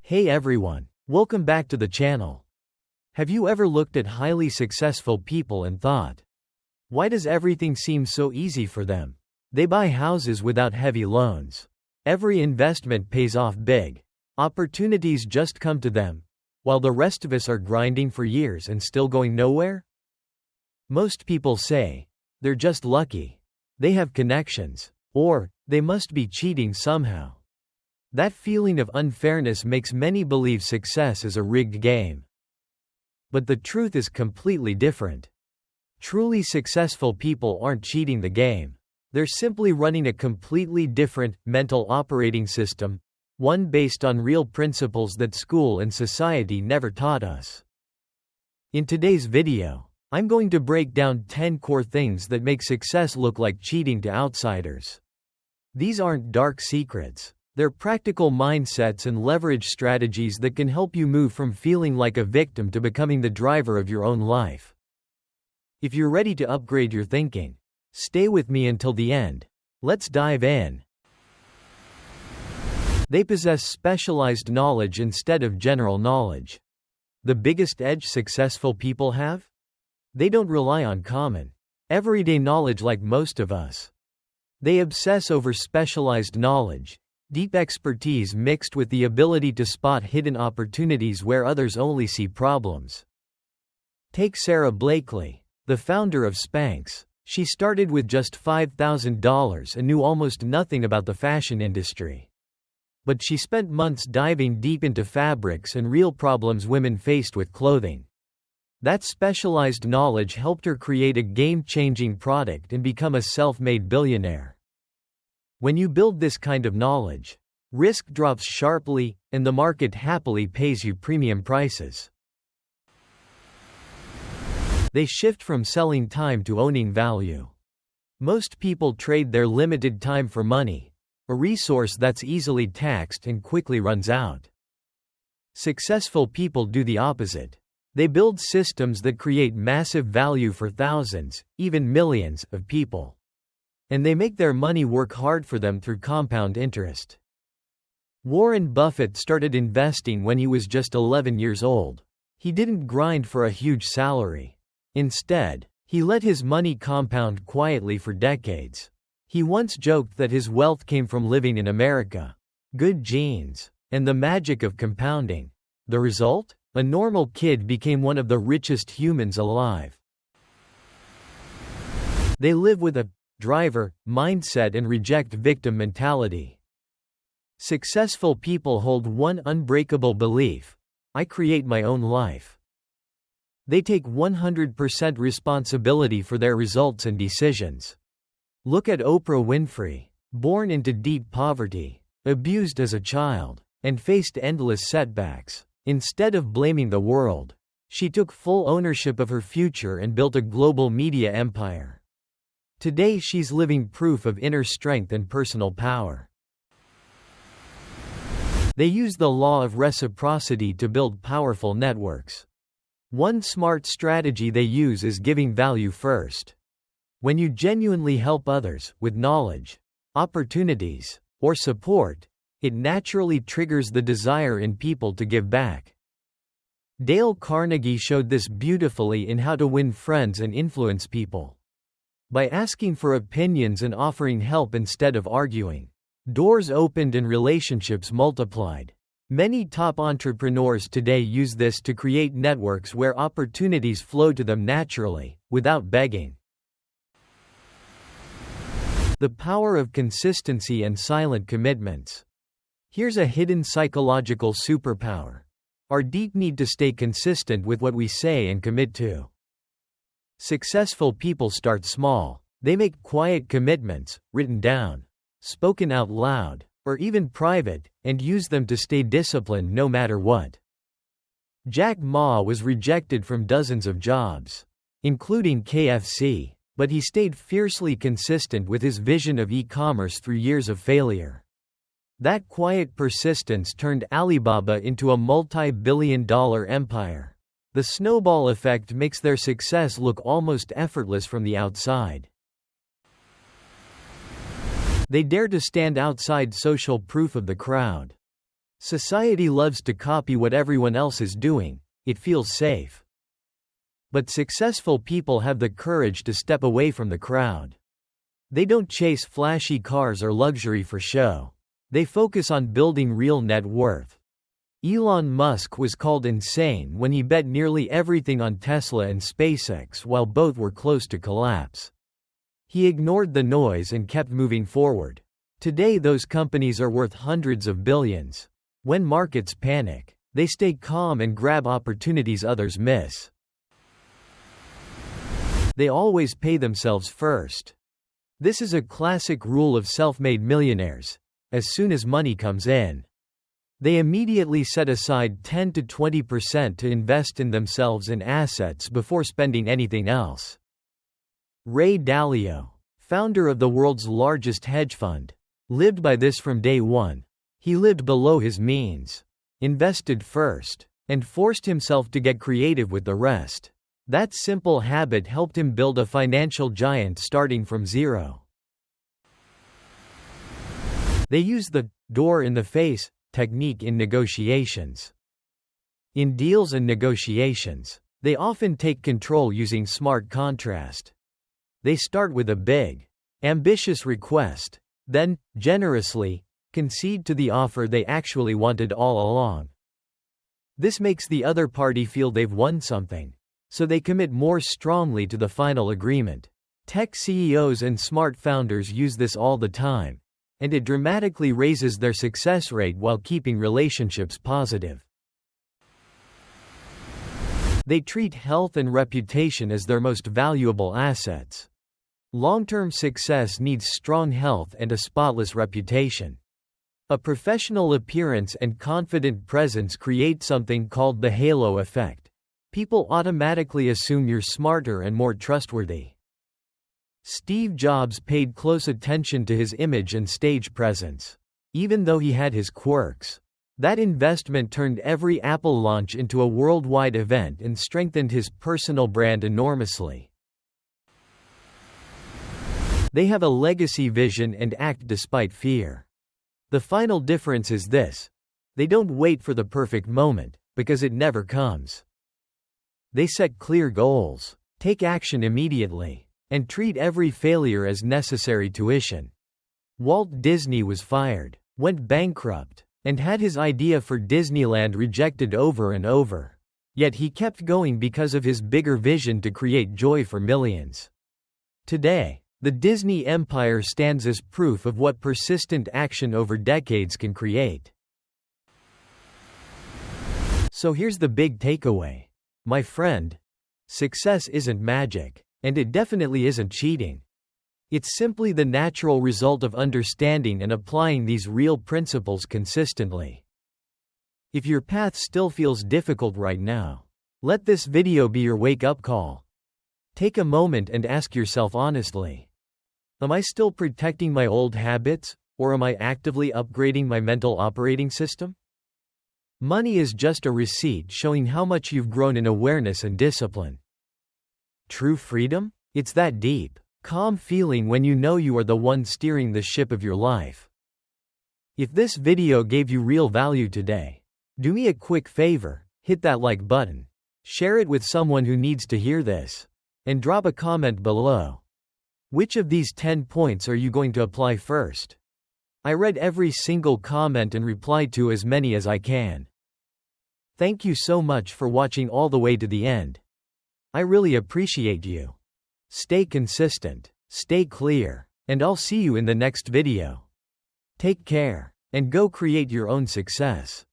Hey everyone, welcome back to the channel. Have you ever looked at highly successful people and thought, why does everything seem so easy for them? They buy houses without heavy loans. Every investment pays off big. Opportunities just come to them, while the rest of us are grinding for years and still going nowhere? Most people say, they're just lucky. They have connections. Or, they must be cheating somehow. That feeling of unfairness makes many believe success is a rigged game. But the truth is completely different. Truly successful people aren't cheating the game. They're simply running a completely different, mental operating system, one based on real principles that school and society never taught us. In today's video, I'm going to break down 10 core things that make success look like cheating to outsiders. These aren't dark secrets. They're practical mindsets and leverage strategies that can help you move from feeling like a victim to becoming the driver of your own life. If you're ready to upgrade your thinking, stay with me until the end. Let's dive in. They possess specialized knowledge instead of general knowledge. The biggest edge successful people have? They don't rely on common, everyday knowledge like most of us. They obsess over specialized knowledge, deep expertise mixed with the ability to spot hidden opportunities where others only see problems. Take Sara Blakely, the founder of Spanx. She started with just $5,000 and knew almost nothing about the fashion industry. But she spent months diving deep into fabrics and real problems women faced with clothing. That specialized knowledge helped her create a game-changing product and become a self-made billionaire. When you build this kind of knowledge, risk drops sharply, and the market happily pays you premium prices. They shift from selling time to owning value. Most people trade their limited time for money, a resource that's easily taxed and quickly runs out. Successful people do the opposite. They build systems that create massive value for thousands, even millions, of people. And they make their money work hard for them through compound interest. Warren Buffett started investing when he was just 11 years old. He didn't grind for a huge salary. Instead, he let his money compound quietly for decades. He once joked that his wealth came from living in America, good genes, and the magic of compounding. The result? A normal kid became one of the richest humans alive. They live with a driver mindset and reject victim mentality. Successful people hold one unbreakable belief: I create my own life. They take 100% responsibility for their results and decisions. Look at Oprah Winfrey, born into deep poverty, abused as a child, and faced endless setbacks. Instead of blaming the world, she took full ownership of her future and built a global media empire. Today she's living proof of inner strength and personal power. They use the law of reciprocity to build powerful networks. One smart strategy they use is giving value first. When you genuinely help others with knowledge, opportunities, or support, it naturally triggers the desire in people to give back. Dale Carnegie showed this beautifully in How to Win Friends and Influence People. By asking for opinions and offering help instead of arguing, doors opened and relationships multiplied. Many top entrepreneurs today use this to create networks where opportunities flow to them naturally, without begging. The power of consistency and silent commitments. Here's a hidden psychological superpower: our deep need to stay consistent with what we say and commit to. Successful people start small. They make quiet commitments, written down, spoken out loud, or even private, and use them to stay disciplined no matter what. Jack Ma was rejected from dozens of jobs, including KFC, but he stayed fiercely consistent with his vision of e-commerce through years of failure. That quiet persistence turned Alibaba into a multi-billion-dollar empire. The snowball effect makes their success look almost effortless from the outside. They dare to stand outside social proof of the crowd. Society loves to copy what everyone else is doing, it feels safe. But successful people have the courage to step away from the crowd. They don't chase flashy cars or luxury for show. They focus on building real net worth. Elon Musk was called insane when he bet nearly everything on Tesla and SpaceX while both were close to collapse. He ignored the noise and kept moving forward. Today those companies are worth hundreds of billions. When markets panic, they stay calm and grab opportunities others miss. They always pay themselves first. This is a classic rule of self-made millionaires. As soon as money comes in, they immediately set aside 10 to 20% to invest in themselves and assets before spending anything else. Ray Dalio, founder of the world's largest hedge fund, lived by this from day one. He lived below his means, invested first, and forced himself to get creative with the rest. That simple habit helped him build a financial giant starting from zero. They use the door in the face technique in negotiations. In deals and negotiations, they often take control using smart contrast. They start with a big, ambitious request, then, generously, concede to the offer they actually wanted all along. This makes the other party feel they've won something, so they commit more strongly to the final agreement. Tech CEOs and smart founders use this all the time, and it dramatically raises their success rate while keeping relationships positive. They treat health and reputation as their most valuable assets. Long-term success needs strong health and a spotless reputation. A professional appearance and confident presence create something called the halo effect. People automatically assume you're smarter and more trustworthy. Steve Jobs paid close attention to his image and stage presence. Even though he had his quirks, that investment turned every Apple launch into a worldwide event and strengthened his personal brand enormously. They have a legacy vision and act despite fear. The final difference is this: they don't wait for the perfect moment, because it never comes. They set clear goals, take action immediately, and treat every failure as necessary tuition. Walt Disney was fired, went bankrupt, and had his idea for Disneyland rejected over and over. Yet he kept going because of his bigger vision to create joy for millions. Today, the Disney empire stands as proof of what persistent action over decades can create. So here's the big takeaway. My friend, success isn't magic. And it definitely isn't cheating. It's simply the natural result of understanding and applying these real principles consistently. If your path still feels difficult right now, let this video be your wake-up call. Take a moment and ask yourself honestly, am I still protecting my old habits, or am I actively upgrading my mental operating system? Money is just a receipt showing how much you've grown in awareness and discipline. True freedom? It's that deep, calm feeling when you know you are the one steering the ship of your life. If this video gave you real value today, do me a quick favor, hit that like button, share it with someone who needs to hear this, and drop a comment below. Which of these 10 points are you going to apply first? I read every single comment and replied to as many as I can. Thank you so much for watching all the way to the end. I really appreciate you. Stay consistent, stay clear, and I'll see you in the next video. Take care, and go create your own success.